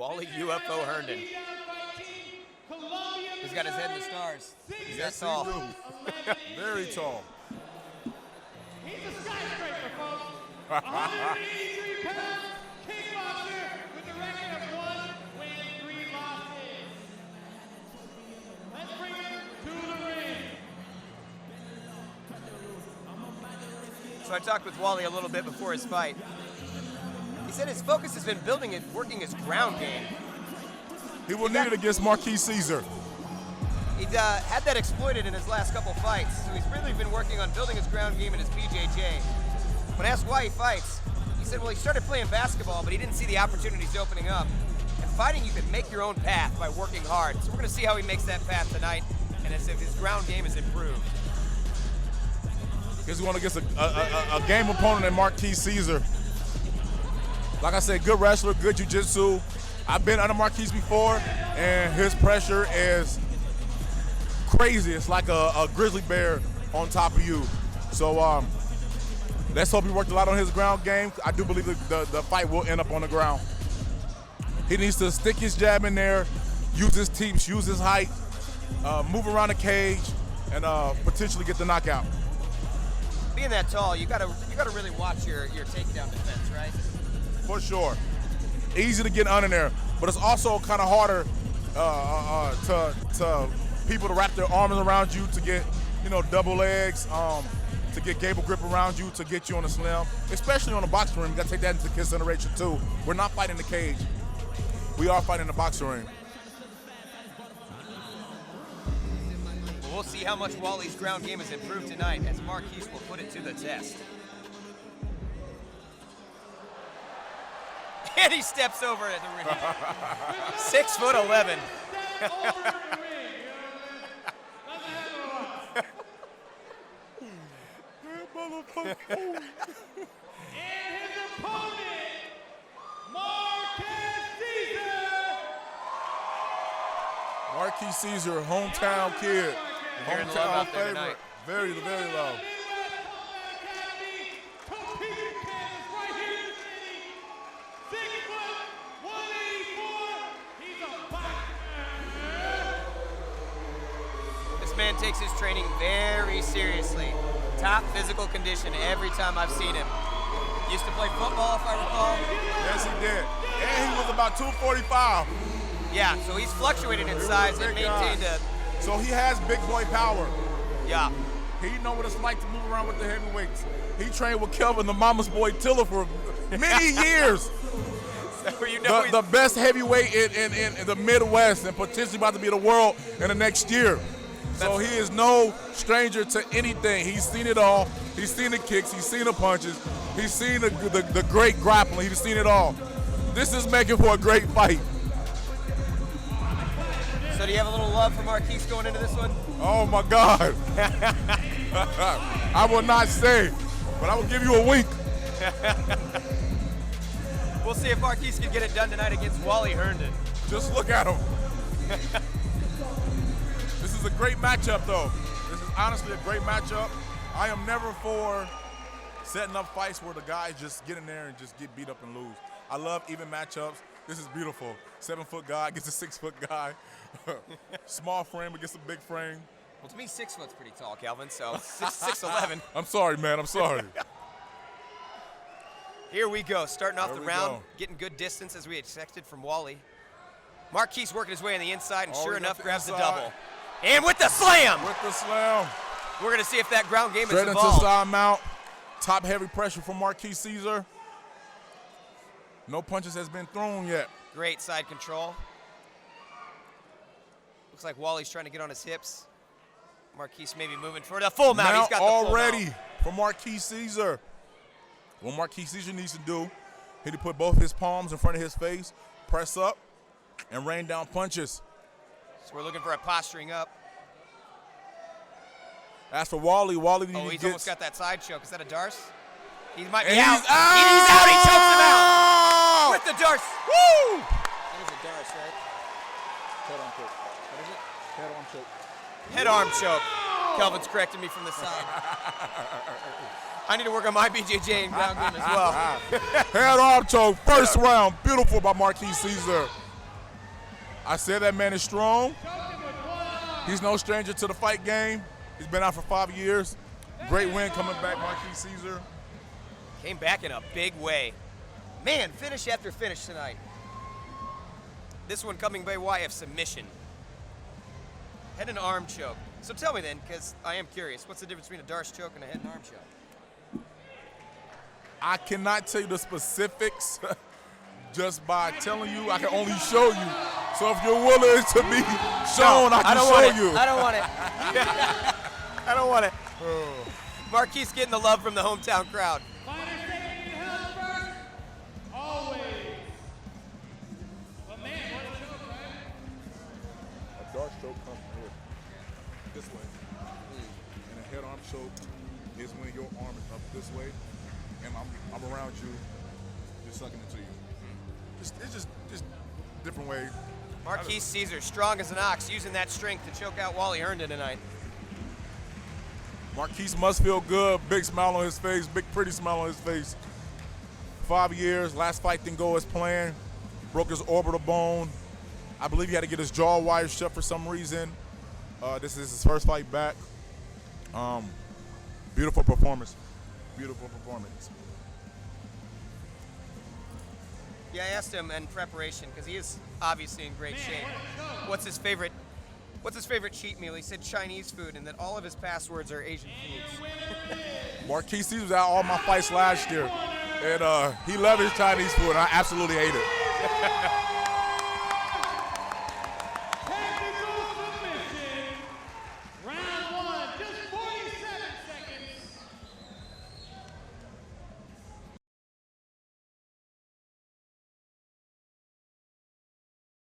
Wally UFO Herndon. He's got his head in the stars. He's that tall. Very tall. He's a skyscraper, folks. 183 pounds, kickboxer with a record of 1 win, 3 losses. Let's bring him to the ring. So I talked with Wally a little bit before his fight. He said his focus has been building and working his ground game. He will need it against Marquis Ceazer. He had that exploited in his last couple fights, so he's really been working on building his ground game in his BJJ. When asked why he fights, he said, well, he started playing basketball, but he didn't see the opportunities opening up. And fighting, you can make your own path by working hard. So we're going to see how he makes that path tonight, and as if his ground game is improved. He's going against a game opponent in Marquis Ceazer. Like I said, good wrestler, good jiu-jitsu. I've been under Marquis before, and his pressure is crazy. It's like a grizzly bear on top of you. So let's hope he worked a lot on his ground game. I do believe the fight will end up on the ground. He needs to stick his jab in there, use his teeps, use his height, move around the cage, and potentially get the knockout. Being that tall, you gotta really watch your takedown defense, right? For sure. Easy to get under there, but it's also kind of harder to people to wrap their arms around you to get, double legs, to get gable grip around you, to get you on the slam, especially on the boxing ring. You got to take that into consideration too. We're not fighting the cage. We are fighting the boxing ring. We'll see how much Wally's ground game has improved tonight as Marquis will put it to the test. And he steps over at the ring. 6'11". And his opponent, Marquis Ceazer. Marquis Ceazer, hometown kid. Hearing the love Hometown out there favorite. tonight. Very, very low. This man takes his training very seriously. Top physical condition every time I've seen him. Used to play football, if I recall. Yes, he did. And he was about 245. Yeah, so he's fluctuated in size and maintained a... So he has big boy power. Yeah. He know what it's like to move around with the heavyweights. He trained with Kelvin, the mama's boy Tiller, for many years. So you know the best heavyweight in the Midwest, and potentially about to be the world in the next year. So he is no stranger to anything. He's seen it all. He's seen the kicks. He's seen the punches. He's seen the great grappling. He's seen it all. This is making for a great fight. So do you have a little love for Marquis going into this one? Oh, my God. I will not say, but I will give you a wink. We'll see if Marquis can get it done tonight against Wally Herndon. Just look at him. This is a great matchup, though. This is honestly a great matchup. I am never for setting up fights where the guys just get in there and just get beat up and lose. I love even matchups. This is beautiful. 7-foot guy against a 6-foot guy. Small frame against a big frame. Well, to me, 6 foot's pretty tall, Calvin, so 6'11". I'm sorry, man. I'm sorry. Here we go, starting off There the we round, go. getting good distance as we expected from Wally. Marquis working his way on the inside, and Oh, sure he got enough, the grabs the inside. double. And with the slam! With the slam. We're going to see if that ground game Straight is into evolved. side mount. Top heavy pressure from Marquis Ceazer. No punches has been thrown yet. Great side control. Looks like Wally's trying to get on his hips. Marquis maybe moving for the full mount. He's got the full already mount. for Marquis Ceazer. What Marquis Ceazer needs to do, he need to put both his palms in front of his face, press up, and rain down punches. So we're looking for a posturing up. As for Wally, He's almost got that side choke. Is that a Darce? He might be And out. he's out! He's out. He chokes him out with the Darce. Woo! That is a Darce, right? Head on choke. What is it? Head on choke. Head arm choke. Kelvin's correcting me from the side. I need to work on my BJJ and ground game as well. Head arm choke, first round. Beautiful by Marquis Ceazer. I said that man is strong. He's no stranger to the fight game. He's been out for 5 years. Great win coming back, Marquis Ceazer. Came back in a big way. Man, finish after finish tonight. This one coming by way of submission. Head and arm choke. So tell me then, because I am curious, what's the difference between a Darce choke and a head and arm choke? I cannot tell you the specifics just by telling you. I can only show you. So if you're willing to be shown, I can show you. I don't want it. I don't want it. Marquis getting the love from the hometown crowd. Fighters taking health first. Always. But man, what a choke, right? A Darce choke comes from here, this way. And a head arm choke is when your arm is up this way, and I'm around you, just sucking it to you. It's just different way. Marquis Ceazer, strong as an ox, using that strength to choke out Wally Herndon tonight. Marquis must feel good. Big smile on his face, big pretty smile on his face. 5 years, last fight didn't go as planned. Broke his orbital bone. I believe he had to get his jaw wired shut for some reason. This is his first fight back. Beautiful performance. Beautiful performance. Yeah, I asked him in preparation because he is obviously in great shape. What's his favorite cheat meal? He said Chinese food, and that all of his passwords are Asian foods. Marquis was at all my fights last year, and he loved his Chinese food, and I absolutely hate it.